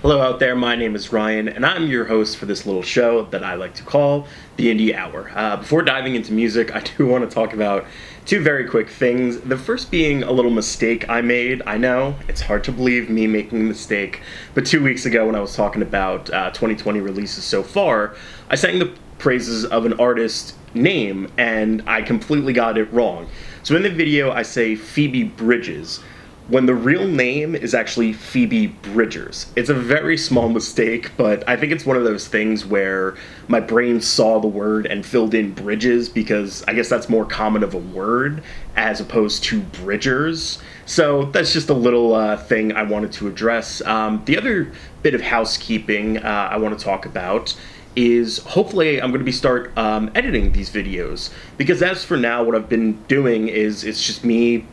Hello out there, my name is Ryan, and I'm your host for this little show that I like to call the Indie Hour. Before diving into music, I do want to talk about two very quick things. The first being a little mistake I made. I know, it's hard to believe me making a mistake, but 2 weeks ago when I was talking about 2020 releases so far, I sang the praises of an artist's name, and I completely got it wrong. So in the video, I say Phoebe Bridges, when the real name is actually Phoebe Bridgers. It's a very small mistake, but I think it's one of those things where my brain saw the word and filled in Bridges because I guess that's more common of a word as opposed to Bridgers. So that's just a little thing I wanted to address. The other bit of housekeeping I want to talk about is hopefully I'm going to start editing these videos, because as for now what I've been doing is it's just me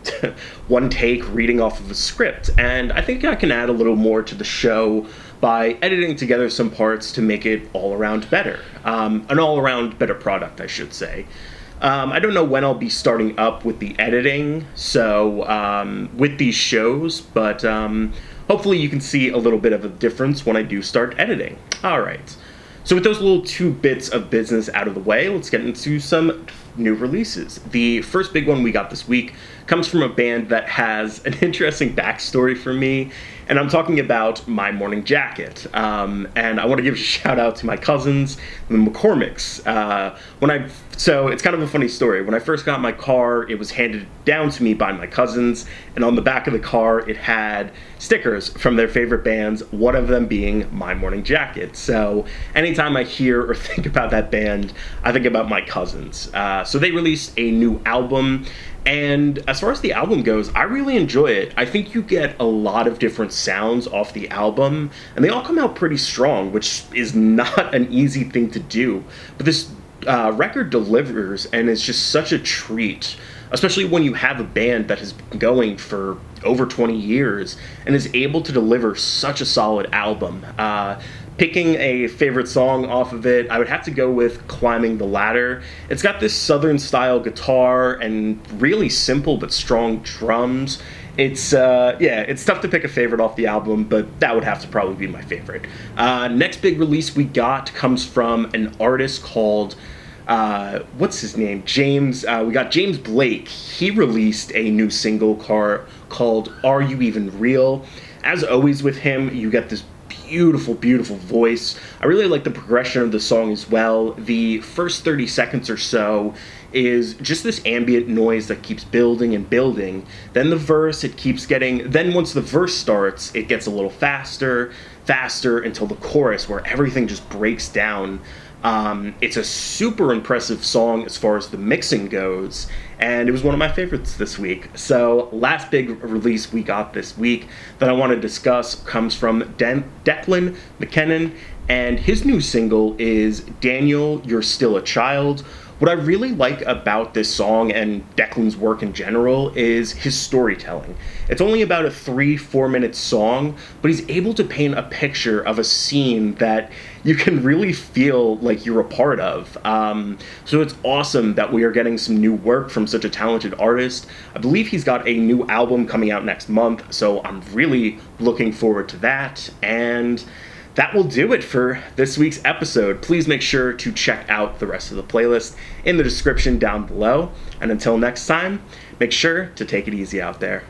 one take reading off of a script, and I think I can add a little more to the show by editing together some parts to make it all around better, an all around better product, I should say. I don't know when I'll be starting up with the editing, so with these shows, but hopefully you can see a little bit of a difference when I do start editing. Alright. So with those little two bits of business out of the way, let's get into some new releases. The first big one we got this week comes from a band that has an interesting backstory for me, and I'm talking about My Morning Jacket. And I want to give a shout out to my cousins, the McCormicks. So it's kind of a funny story. When I first got my car, it was handed down to me by my cousins, and on the back of the car it had stickers from their favorite bands, one of them being My Morning Jacket. So anytime I hear or think about that band, I think about my cousins. So they released a new album, and as far as the album goes, I really enjoy it. I think you get a lot of different sounds off the album, and they all come out pretty strong, which is not an easy thing to do. But this record delivers, and it's just such a treat, especially when you have a band that has been going for over 20 years and is able to deliver such a solid album. Picking a favorite song off of it, I would have to go with Climbing the Ladder. It's got this southern style guitar and really simple but strong drums. It's tough to pick a favorite off the album, but that would have to probably be my favorite. Next big release we got comes from an artist called what's his name? James. We got James Blake. He released a new single called Are You Even Real? As always with him, you get this beautiful, beautiful voice. I really like the progression of the song as well. The first 30 seconds or so is just this ambient noise that keeps building and building. Then the verse, then once the verse starts, it gets a little faster until the chorus, where everything just breaks down. It's a super impressive song as far as the mixing goes, and it was one of my favorites this week. So last big release we got this week that I want to discuss comes from Declan McKinnon, and his new single is Daniel, You're Still a Child. What I really like about this song and Declan's work in general is his storytelling. It's only about a 3-4 minute song, but he's able to paint a picture of a scene that you can really feel like you're a part of. So it's awesome that we are getting some new work from such a talented artist. I believe he's got a new album coming out next month, so I'm really looking forward to that. And that will do it for this week's episode. Please make sure to check out the rest of the playlist in the description down below. And until next time, make sure to take it easy out there.